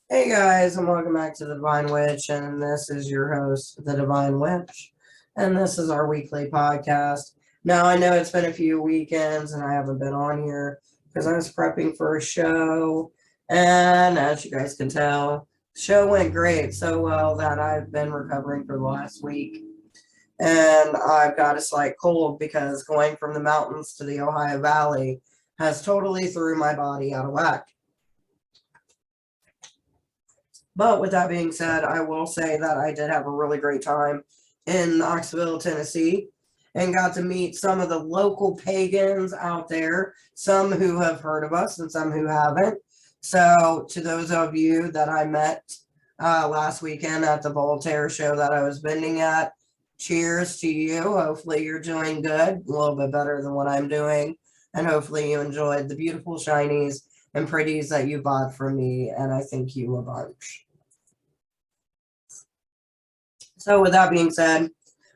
Hey guys, and welcome back to the Divine Witch, and this is your host, the Divine Witch, and this is our weekly podcast. Now, I know it's been a few weekends and I haven't been on here because I was prepping for a show, and as you guys can tell, the show went great, so well that I've been recovering for the last week, and I've got a slight cold because going from the mountains to the Ohio Valley has totally threw my body out of whack. But with that being said, I will say that I did have a really great time in Knoxville, Tennessee, and got to meet some of the local pagans out there, some who have heard of us and some who haven't. So, to those of you that I met last weekend at the Voltaire show that I was vending at, cheers to you. Hopefully, you're doing good, a little bit better than what I'm doing. And hopefully, you enjoyed the beautiful shinies and pretties that you bought from me. And I thank you a bunch. So, with that being said,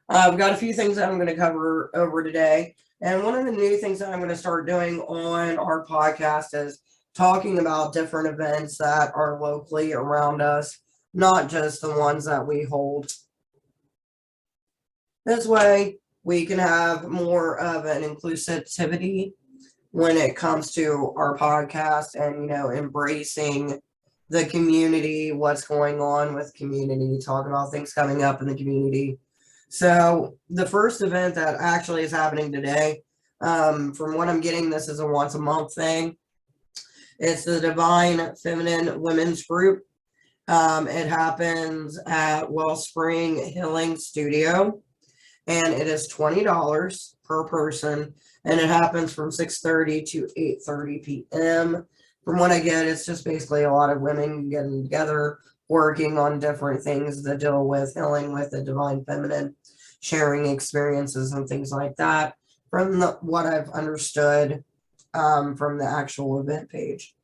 I've got a few things that I'm going to cover over today. And one of the new things that I'm going to start doing on our podcast is talking about different events that are locally around us, not just the ones that we hold. This way, we can have more of an inclusivity when it comes to our podcast and, embracing the community, what's going on with community, talk about things coming up in the community. So the first event that actually is happening today, from what I'm getting, this is a once a month thing. It's the Devine Feminine Women's Group. It happens at Wellspring Healing Studio, and it is $20 per person, and it happens from 6:30 to 8:30 p.m. From what I get, it's just basically a lot of women getting together, working on different things that deal with healing with the divine feminine, sharing experiences and things like that. From what I've understood from the actual event page,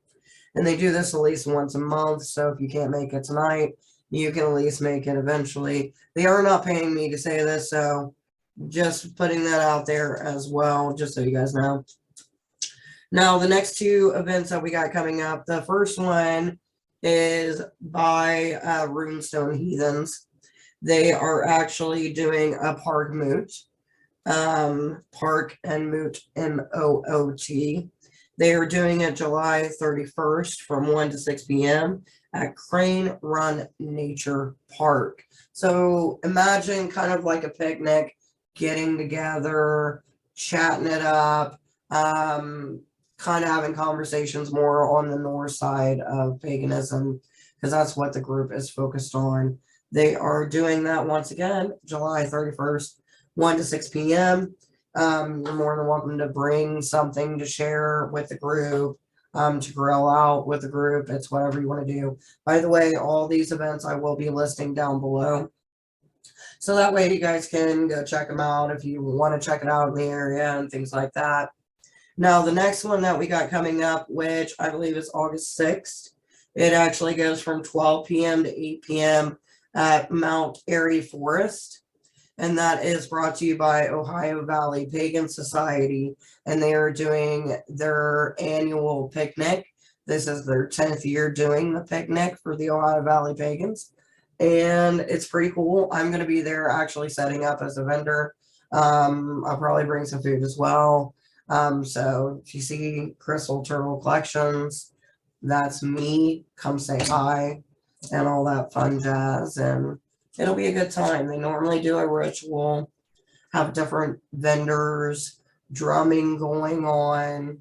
and they do this at least once a month. So if you can't make it tonight, you can at least make it eventually. They are not paying me to say this, so just putting that out there as well, just so you guys know. Now, the next two events that we got coming up, the first one is by Runestone Heathens. They are actually doing a Park-Moot, Park and Moot, Moot. They are doing it July 31st from 1 to 6 p.m. at Crane Run Nature Park. So imagine kind of like a picnic, getting together, chatting it up, kind of having conversations more on the north side of paganism, because that's what the group is focused on. They are doing that once again, July 31st, 1 to 6 p.m. You're more than welcome to bring something to share with the group, to grill out with the group. It's whatever you want to do. By the way, all these events I will be listing down below. So that way you guys can go check them out if you want to check it out in the area and things like that. Now, the next one that we got coming up, which I believe is August 6th, it actually goes from 12 p.m. to 8 p.m. at Mount Airy Forest. And that is brought to you by Ohio Valley Pagan Society. And they are doing their annual picnic. This is their 10th year doing the picnic for the Ohio Valley Pagans. And it's pretty cool. I'm going to be there actually setting up as a vendor. I'll probably bring some food as well. So if you see Crystal Turtle Collections, that's me. Come say hi and all that fun jazz. And it'll be a good time. They normally do a ritual, have different vendors, drumming going on.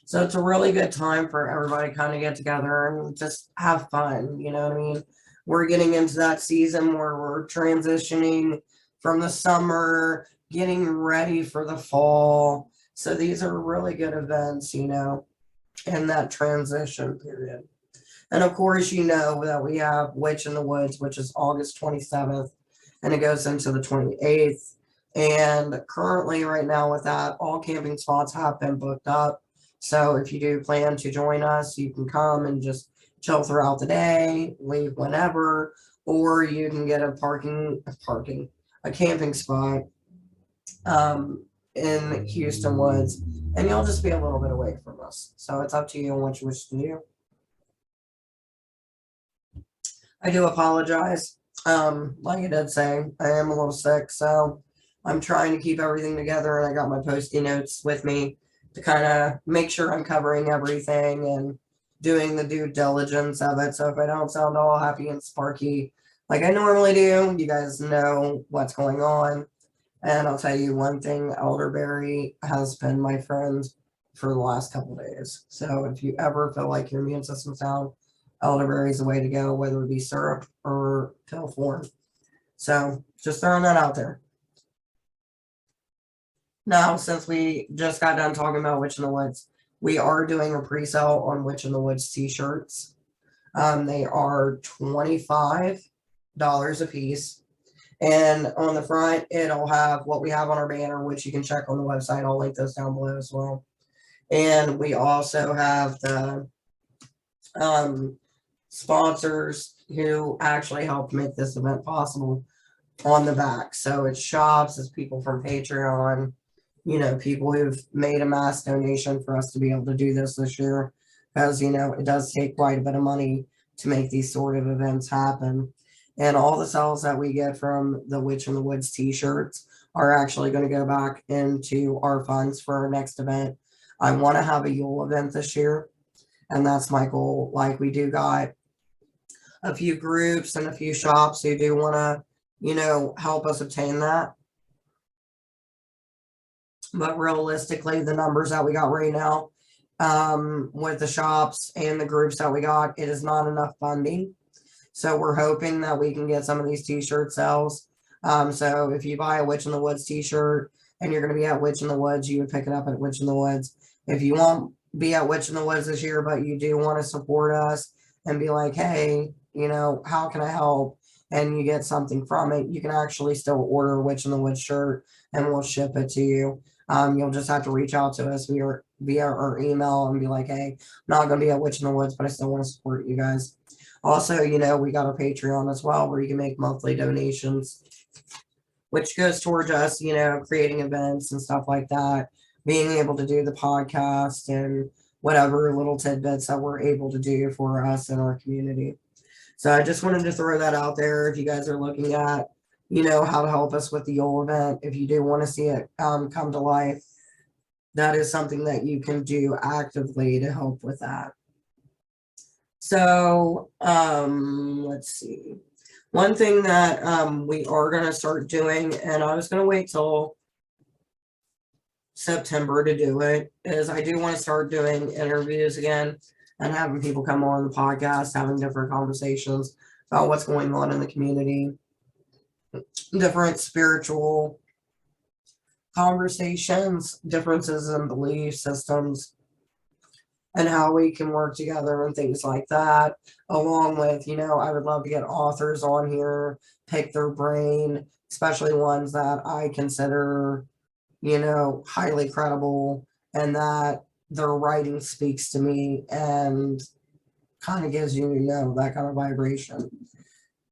So it's a really good time for everybody to kind of get together and just have fun. You know what I mean? We're getting into that season where we're transitioning from the summer, getting ready for the fall. So these are really good events, in that transition period. And of course, that we have Witch in the Woods, which is August 27th, and it goes into the 28th. And currently, right now, with that, all camping spots have been booked up. So if you do plan to join us, you can come and just chill throughout the day, leave whenever, or you can get a camping spot in Houston Woods, and you'll just be a little bit away from us. So it's up to you on what you wish to do. I do apologize. Like I did say, I am a little sick, so I'm trying to keep everything together, and I got my Post-it notes with me to kind of make sure I'm covering everything and doing the due diligence of it. So if I don't sound all happy and sparky like I normally do, you guys know what's going on. And I'll tell you one thing, elderberry has been my friend for the last couple days. So if you ever feel like your immune system's down, elderberry is the way to go, whether it be syrup or pill form. So just throwing that out there. Now, since we just got done talking about Witch in the Woods, we are doing a pre-sale on Witch in the Woods t-shirts. They are $25 a piece. And on the front, it'll have what we have on our banner, which you can check on the website. I'll link those down below as well. And we also have the sponsors who actually helped make this event possible on the back. So it's shops, it's people from Patreon, you know, people who've made a mass donation for us to be able to do this year. Because, you know, it does take quite a bit of money to make these sort of events happen. And all the sales that we get from the Witch in the Woods t-shirts are actually going to go back into our funds for our next event. I want to have a Yule event this year, and that's my goal. Like, we do got a few groups and a few shops who do want to, you know, help us obtain that. But realistically, the numbers that we got right now, with the shops and the groups that we got, it is not enough funding. So we're hoping that we can get some of these t-shirt sales. So if you buy a Witch in the Woods t-shirt and you're going to be at Witch in the Woods, you would pick it up at Witch in the Woods. If you won't be at Witch in the Woods this year, but you do want to support us and be like, hey, you know, how can I help? And you get something from it, you can actually still order a Witch in the Woods shirt and we'll ship it to you. You'll just have to reach out to us via our email and be like, hey, I'm not going to be at Witch in the Woods, but I still want to support you guys. Also, you know, we got a Patreon as well where you can make monthly donations, which goes towards us, you know, creating events and stuff like that, being able to do the podcast and whatever little tidbits that we're able to do for us and our community. So I just wanted to throw that out there. If you guys are looking at, you know, how to help us with the Yule event, if you do want to see it come to life, that is something that you can do actively to help with that. So, let's see. One thing that we are going to start doing, and I was going to wait till September to do it, is I do want to start doing interviews again and having people come on the podcast, having different conversations about what's going on in the community, different spiritual conversations, differences in belief systems, and how we can work together and things like that, along with, you know, I would love to get authors on here, pick their brain, especially ones that I consider, you know, highly credible and that their writing speaks to me and kind of gives you, you know, that kind of vibration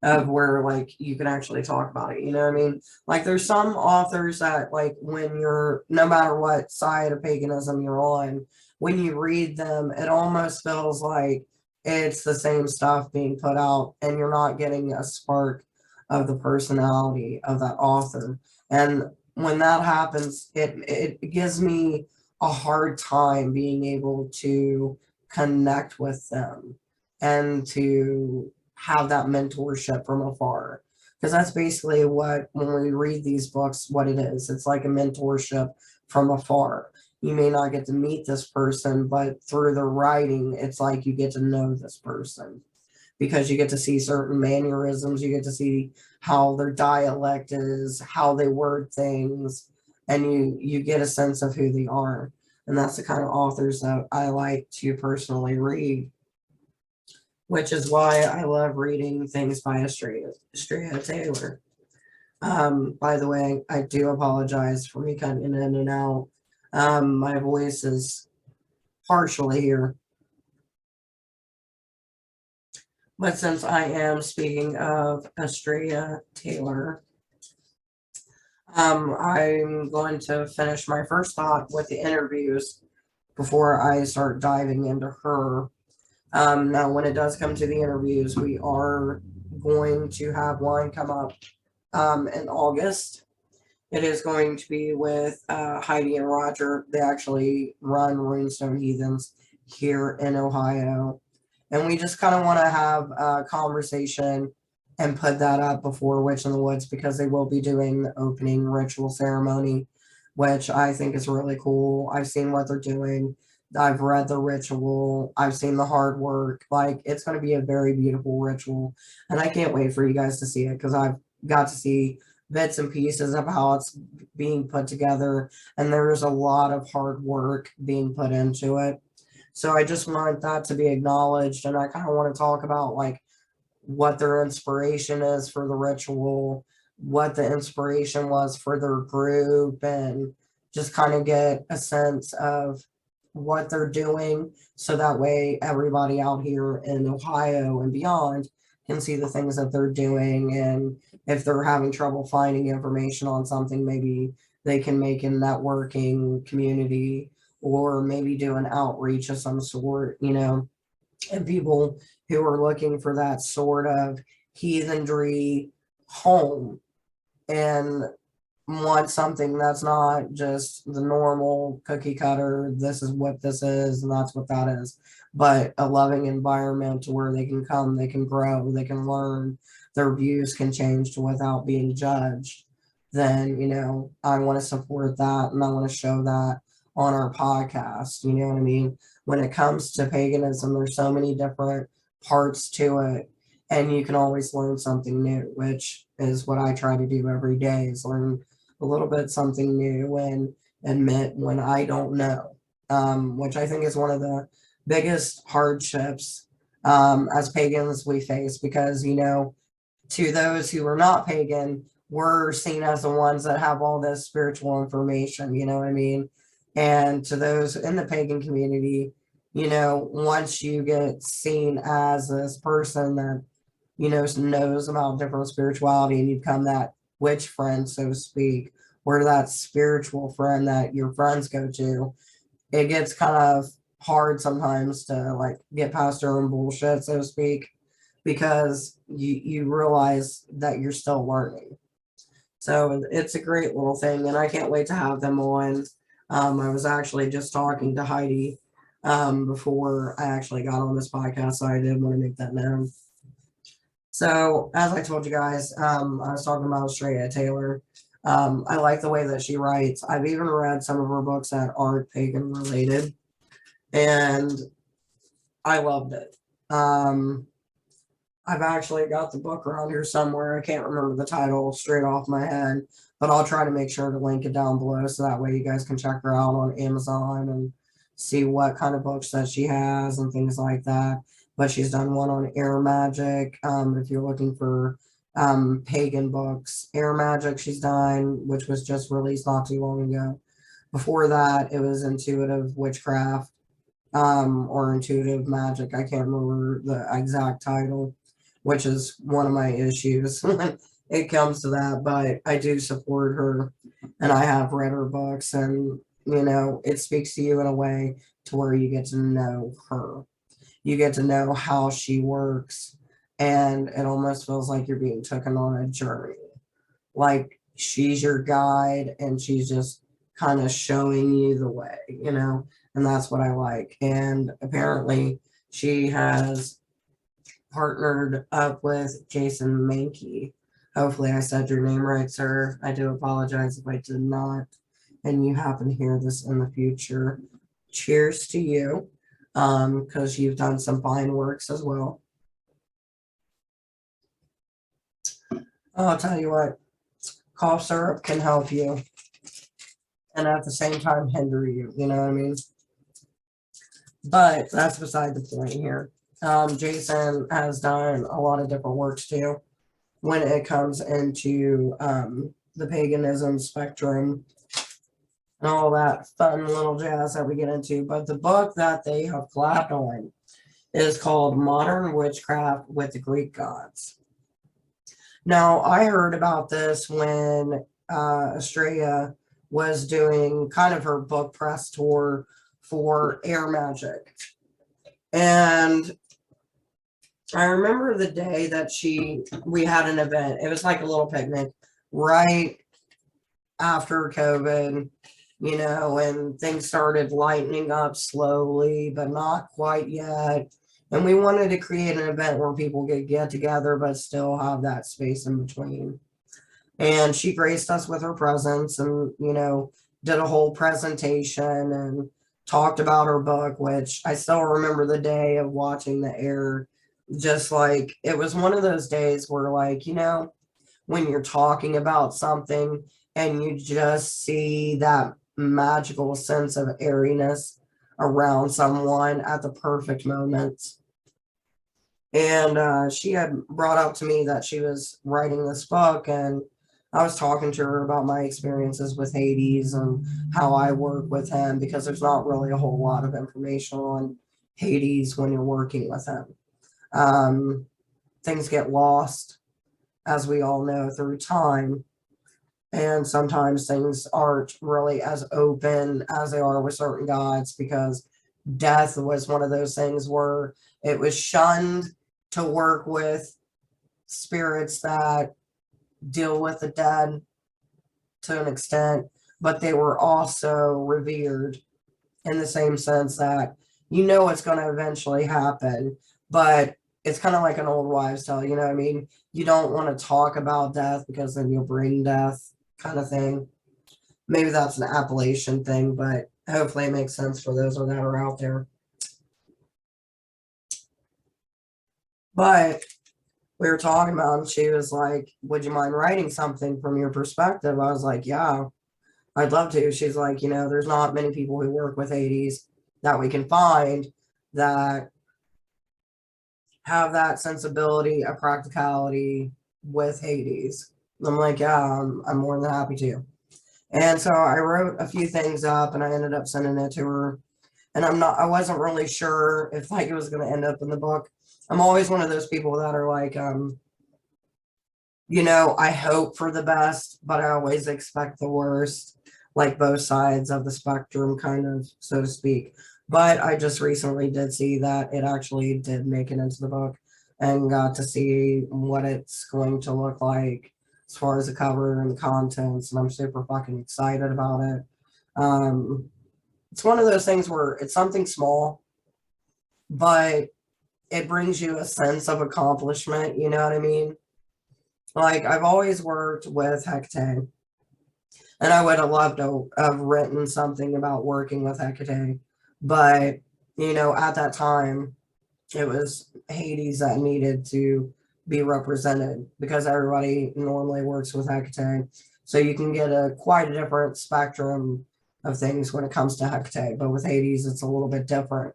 of where, like, you can actually talk about it, you know what I mean? Like, there's some authors that, like, when you're, no matter what side of paganism you're on, when you read them, it almost feels like it's the same stuff being put out and you're not getting a spark of the personality of that author. And when that happens, it gives me a hard time being able to connect with them and to have that mentorship from afar. Because that's basically what, when we read these books, what it is. It's like a mentorship from afar. You may not get to meet this person, but through the writing, it's like you get to know this person. Because you get to see certain mannerisms, you get to see how their dialect is, how they word things, and you get a sense of who they are. And that's the kind of authors that I like to personally read, which is why I love reading things by Astrea Taylor. By the way, I do apologize for me cutting in and out. My voice is partially here. But since I am speaking of Astrea Taylor, I'm going to finish my first thought with the interviews before I start diving into her. Now, when it does come to the interviews, we are going to have one come up in August. It is going to be with Heidi and Roger. They actually run Runestone Heathens here in Ohio. And we just kind of want to have a conversation and put that up before Witch in the Woods, because they will be doing the opening ritual ceremony, which I think is really cool. I've seen what they're doing. I've read the ritual. I've seen the hard work. Like, it's going to be a very beautiful ritual. And I can't wait for you guys to see it, because I've got to see bits and pieces of how it's being put together. And there's a lot of hard work being put into it. So I just want that to be acknowledged. And I kind of want to talk about, like, what their inspiration is for the ritual, what the inspiration was for their group, and just kind of get a sense of what they're doing, so that way everybody out here in Ohio and beyond can see the things that they're doing. And if they're having trouble finding information on something, maybe they can make a networking community, or maybe do an outreach of some sort, and people who are looking for that sort of heathenry home and want something that's not just the normal cookie cutter, this is what this is and that's what that is, but a loving environment where they can come, they can grow, they can learn, their views can change without being judged. Then, I want to support that, and I want to show that on our podcast. You know what I mean? When it comes to paganism, there's so many different parts to it, and you can always learn something new, which is what I try to do every day, is learn a little bit something new and admit when I don't know, which I think is one of the biggest hardships as pagans we face, because, to those who are not pagan, we're seen as the ones that have all this spiritual information, you know what I mean? And to those in the pagan community, once you get seen as this person that, knows about different spirituality, and you become that witch friend, so to speak, or that spiritual friend that your friends go to, it gets kind of hard sometimes to, like, get past your own bullshit, so to speak, because you realize that you're still learning. So it's a great little thing, and I can't wait to have them on. I was actually just talking to Heidi before I actually got on this podcast, so I did want to make that known. So, as I told you guys, I was talking about Astrea Taylor. I like the way that she writes. I've even read some of her books that aren't pagan related, and I loved it. I've actually got the book around here somewhere. I can't remember the title straight off my head, but I'll try to make sure to link it down below, so that way you guys can check her out on Amazon and see what kind of books that she has and things like that. But she's done one on air magic. If you're looking for pagan books, air magic she's done, which was just released not too long ago. Before that, it was intuitive witchcraft, or intuitive magic. I can't remember the exact title, which is one of my issues when it comes to that, but I do support her, and I have read her books, and it speaks to you in a way to where you get to know her. You get to know how she works, and it almost feels like you're being taken on a journey. Like, she's your guide, and she's just kind of showing you the way, and that's what I like. And apparently she has partnered up with Jason Mankey. Hopefully I said your name right, sir. I do apologize if I did not, and you happen to hear this in the future. Cheers to you, because you've done some fine works as well. I'll tell you what, cough syrup can help you, and at the same time hinder you, you know what I mean? But that's beside the point here. Jason has done a lot of different works too when it comes into the paganism spectrum and all that fun little jazz that we get into. But the book that they have collabed on is called Modern Witchcraft with the Greek Gods. Now, I heard about this when Astrea was doing kind of her book press tour for air magic. And I remember the day that we had an event. It was like a little picnic right after COVID, and things started lightening up slowly, but not quite yet. And we wanted to create an event where people could get together, but still have that space in between. And she graced us with her presence and, did a whole presentation and talked about her book, which I still remember the day of watching the air. Just like it was one of those days where, like, when you're talking about something and you just see that magical sense of airiness around someone at the perfect moment. And she had brought up to me that she was writing this book, and I was talking to her about my experiences with Hades and how I work with him, because there's not really a whole lot of information on Hades when you're working with him. Things get lost, as we all know, through time. And sometimes things aren't really as open as they are with certain gods, because death was one of those things where it was shunned to work with spirits that deal with the dead to an extent, but they were also revered in the same sense that it's going to eventually happen, but it's kind of like an old wives' tale, you know what I mean? You don't want to talk about death because then you'll bring death, kind of thing. Maybe that's an Appalachian thing, but hopefully it makes sense for those that are out there. But we were talking about, and she was like, would you mind writing something from your perspective? I was like, yeah, I'd love to. She's like, there's not many people who work with Hades that we can find that have that sensibility, a practicality with Hades. I'm like, yeah, I'm more than happy to. And so I wrote a few things up and I ended up sending it to her. And I wasn't really sure if like it was going to end up in the book. I'm always one of those people that are like, I hope for the best, but I always expect the worst, like both sides of the spectrum, kind of, so to speak. But I just recently did see that it actually did make it into the book and got to see what it's going to look like as far as the cover and the contents. And I'm super fucking excited about it. It's one of those things where it's something small, but it brings you a sense of accomplishment. You know what I mean? Like, I've always worked with Hecate, and I would have loved to have written something about working with Hecate, but, at that time, it was Hades that needed to be represented, because everybody normally works with Hecate, so you can get quite a different spectrum of things when it comes to Hecate, but with Hades, it's a little bit different.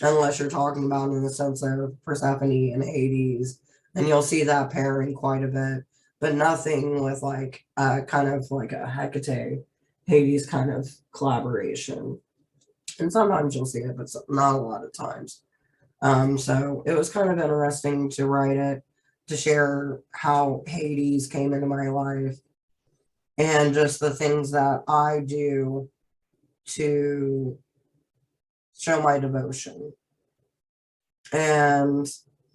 Unless you're talking about in the sense of Persephone and Hades, and you'll see that pairing quite a bit, but nothing with like kind of like a Hecate Hades kind of collaboration. And sometimes you'll see it, but not a lot of times. So it was kind of interesting to write it, to share how Hades came into my life and just the things that I do to show my devotion. And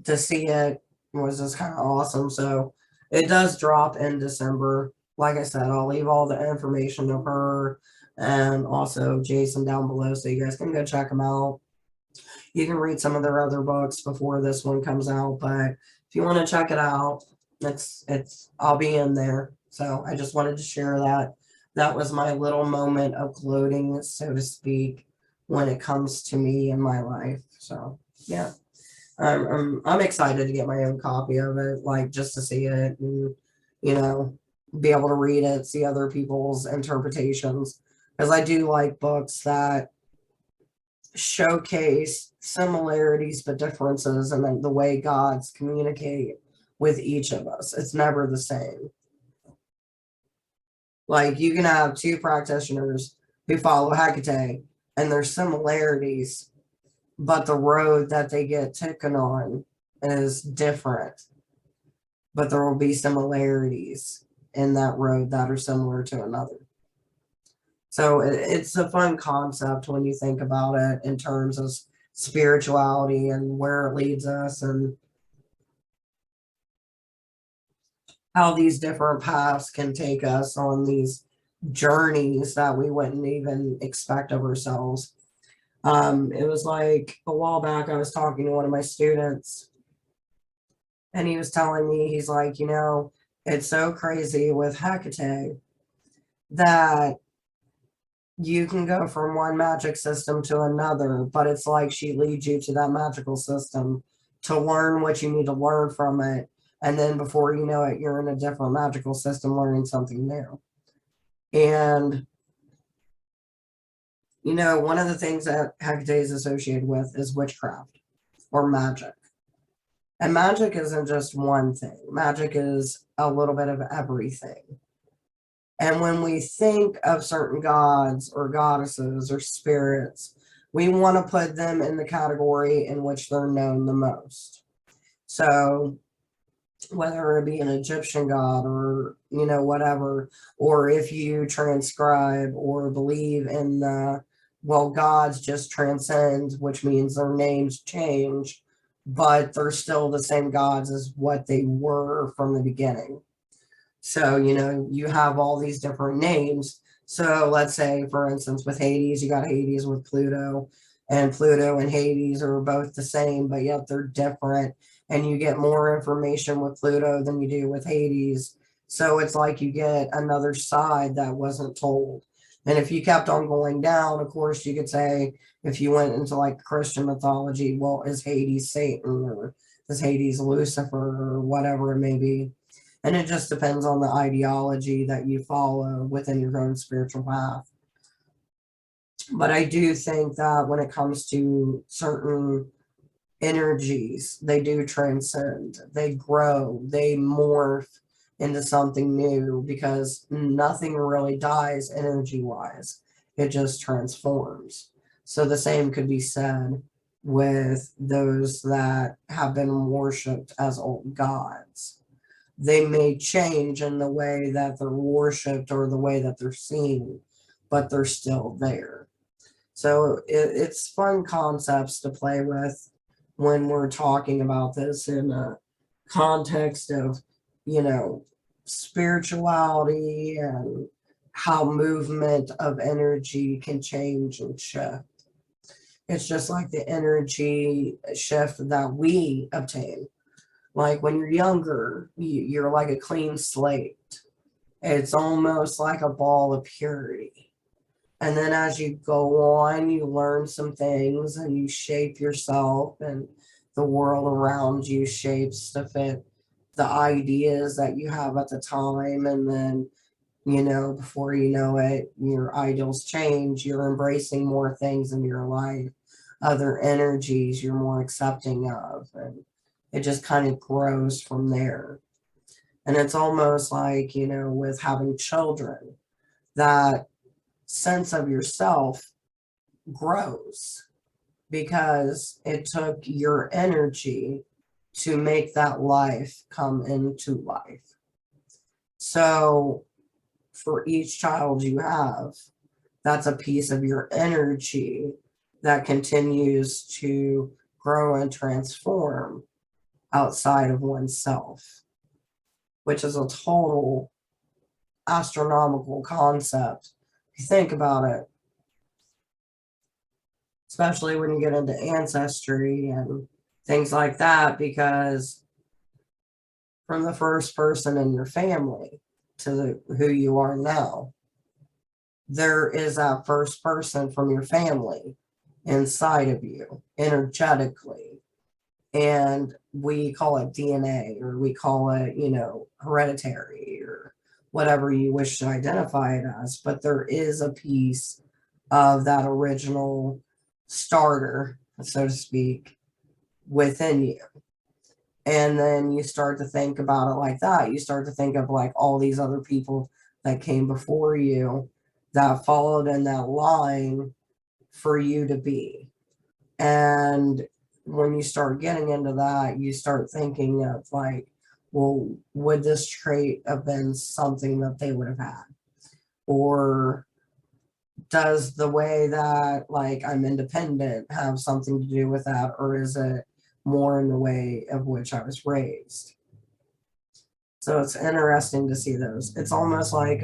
to see it was just kind of awesome. So it does drop in December. Like I said, I'll leave all the information of her and also Jason down below, so you guys can go check them out. You can read some of their other books before this one comes out, but if you want to check it out, I'll be in there. So I just wanted to share that. That was my little moment of gloating, so to speak, when it comes to me in my life. So yeah. I'm excited to get my own copy of it, like just to see it and, be able to read it, see other people's interpretations. Because I do like books that showcase similarities but differences, and then the way gods communicate with each of us. It's never the same. Like, you can have two practitioners who follow Hecate, and there's similarities, but the road that they get taken on is different. But there will be similarities in that road that are similar to another. So it's a fun concept when you think about it in terms of spirituality and where it leads us, and how these different paths can take us on these journeys that we wouldn't even expect of ourselves. It was like a while back, I was talking to one of my students, and he was telling me, he's like, it's so crazy with Hecate that you can go from one magic system to another, but it's like she leads you to that magical system to learn what you need to learn from it. And then before you know it, you're in a different magical system learning something new. And, one of the things that Hecate is associated with is witchcraft or magic. And magic isn't just one thing. Magic is a little bit of everything. And when we think of certain gods or goddesses or spirits, we want to put them in the category in which they're known the most. So whether it be an Egyptian god or, whatever, or if you transcribe or believe in gods just transcend, which means their names change, but they're still the same gods as what they were from the beginning. So, you have all these different names. So let's say, for instance, with Hades, you got Hades with Pluto, and Pluto and Hades are both the same, but yet they're different. And you get more information with Pluto than you do with Hades. So it's like you get another side that wasn't told. And if you kept on going down, of course, you could say, if you went into like Christian mythology, well, is Hades Satan, or is Hades Lucifer, or whatever it may be. And it just depends on the ideology that you follow within your own spiritual path. But I do think that when it comes to certain energies, they do transcend, they grow, they morph into something new, because nothing really dies energy-wise. It just transforms. So the same could be said with those that have been worshipped as old gods. They may change in the way that they're worshipped or the way that they're seen, but they're still there. So it's fun concepts to play with when we're talking about this in a context of, spirituality and how movement of energy can change and shift. It's just like the energy shift that we obtain. Like when you're younger, you're like a clean slate. It's almost like a ball of purity. And then as you go on, you learn some things and you shape yourself, and the world around you shapes to fit the ideas that you have at the time. And then, before you know it, your ideals change. You're embracing more things in your life, other energies you're more accepting of. And it just kind of grows from there. And it's almost like, with having children, that sense of yourself grows because it took your energy to make that life come into life. So for each child you have, that's a piece of your energy that continues to grow and transform outside of oneself, which is a total astronomical concept if you think about it, especially when you get into ancestry and things like that, because from the first person in your family to who you are now, there is that first person from your family inside of you energetically. And we call it DNA, or we call it, hereditary, or whatever you wish to identify it as. But there is a piece of that original starter, so to speak, within you. And then you start to think about it like that. You start to think of like all these other people that came before you that followed in that line for you to be. And when you start getting into that, you start thinking of like, well, would this trait have been something that they would have had? Or does the way that like I'm independent have something to do with that, or is it more in the way of which I was raised? So it's interesting to see those. It's almost like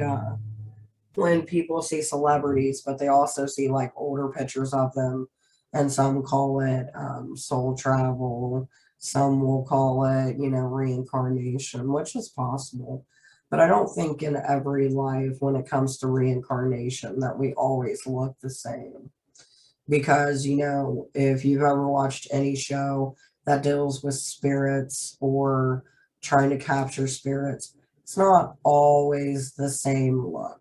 when people see celebrities, but they also see like older pictures of them, and some call it soul travel, some will call it, reincarnation, which is possible. But I don't think in every life, when it comes to reincarnation, that we always look the same. Because, if you've ever watched any show that deals with spirits or trying to capture spirits, it's not always the same look.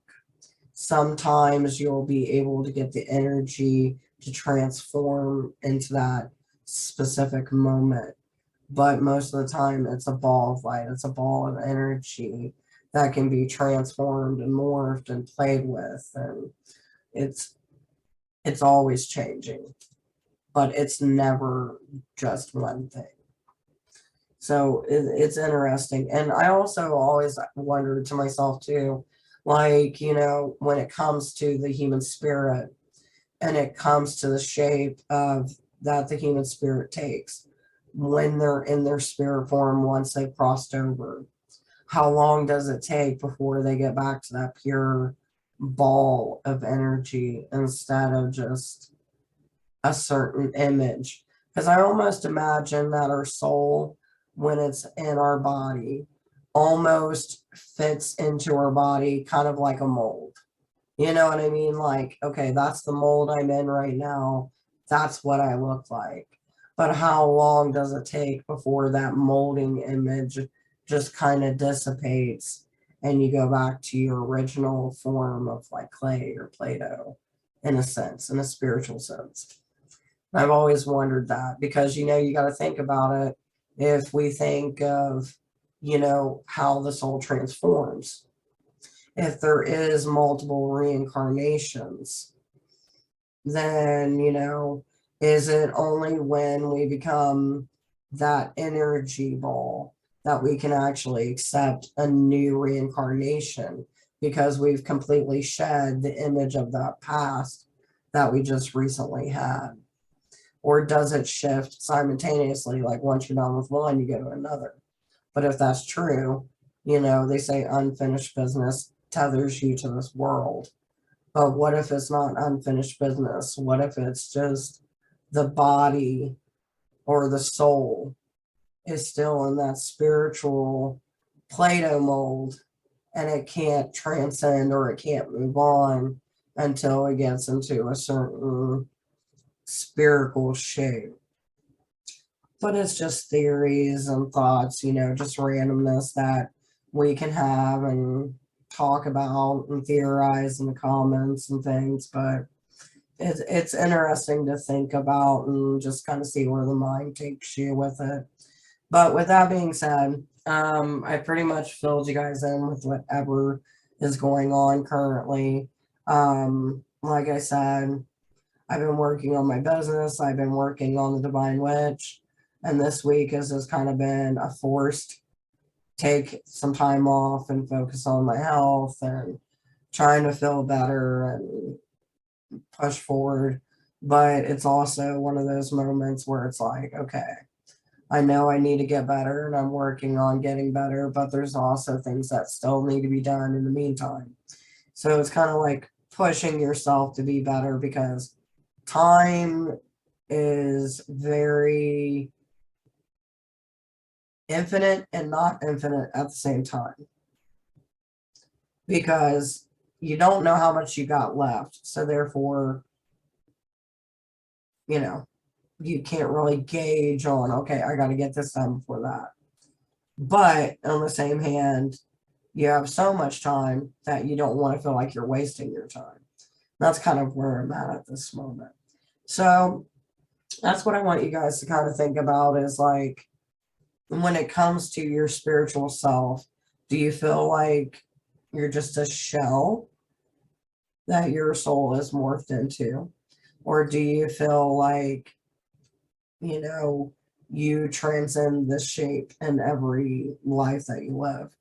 Sometimes you'll be able to get the energy to transform into that specific moment. But most of the time, it's a ball of light, it's a ball of energy that can be transformed and morphed and played with. And it's always changing, but it's never just one thing. So it's interesting. And I also always wondered to myself too, like, when it comes to the human spirit and it comes to the shape of that the human spirit takes when they're in their spirit form, once they've crossed over, how long does it take before they get back to that pure ball of energy instead of just a certain image? Because I almost imagine that our soul, when it's in our body, almost fits into our body kind of like a mold. You know what I mean? Like, okay, that's the mold I'm in right now. That's what I look like. But how long does it take before that molding image just kind of dissipates and you go back to your original form of like clay or Play-Doh, in a sense, in a spiritual sense? I've always wondered that because, you got to think about it. If we think of, how the soul transforms, if there is multiple reincarnations, then, is it only when we become that energy ball that we can actually accept a new reincarnation because we've completely shed the image of that past that we just recently had? Or does it shift simultaneously? Like once you're done with one, you go to another. But if that's true, they say unfinished business tethers you to this world. But what if it's not unfinished business? What if it's just the body or the soul is still in that spiritual Play-Doh mold and it can't transcend or it can't move on until it gets into a certain spherical shape? But it's just theories and thoughts, just randomness that we can have and talk about and theorize in the comments and things. But it's interesting to think about and just kind of see where the mind takes you with it. But with that being said, I pretty much filled you guys in with whatever is going on currently. Like I said, I've been working on my business. I've been working on the Divine Witch. And this week has just kind of been a forced take some time off and focus on my health and trying to feel better and push forward. But it's also one of those moments where it's like, okay, I know I need to get better and I'm working on getting better, but there's also things that still need to be done in the meantime. So it's kind of like pushing yourself to be better because time is very infinite and not infinite at the same time, because you don't know how much you got left. So therefore, you can't really gauge on, okay, I got to get this done before that. But on the same hand, you have so much time that you don't want to feel like you're wasting your time. That's kind of where I'm at this moment. So that's what I want you guys to kind of think about is like, when it comes to your spiritual self, do you feel like you're just a shell that your soul is morphed into? Or do you feel like, you transcend this shape in every life that you live?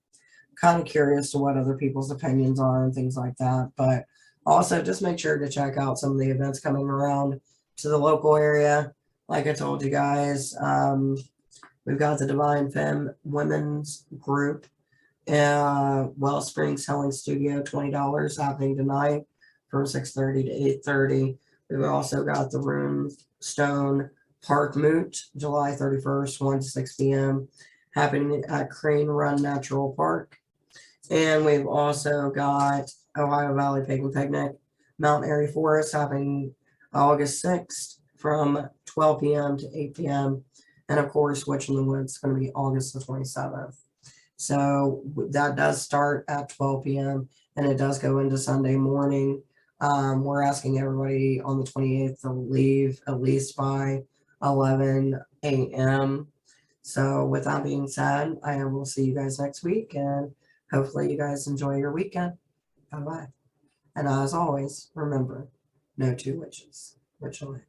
Kind of curious to what other people's opinions are and things like that. But Also, just make sure to check out some of the events coming around to the local area. Like I told you guys, we've got the Devine Femme Women's Group, Wellspring Selling Studio, $20 happening tonight from 6:30 to 8:30. We've also got the Runestone Park-Moot, July 31st, 1 to 6 p.m., happening at Crane Run Natural Park. And we've also got Ohio Valley Pagan Picnic, Mount Airy Forest, happening August 6th from 12 p.m. to 8 p.m. And of course, Witch in the Woods is going to be August the 27th. So that does start at 12 p.m. and it does go into Sunday morning. We're asking everybody on the 28th to leave at least by 11 a.m. So with that being said, I will see you guys next week, and hopefully you guys enjoy your weekend. Bye-bye. And as always, remember, no two witches. Witch away.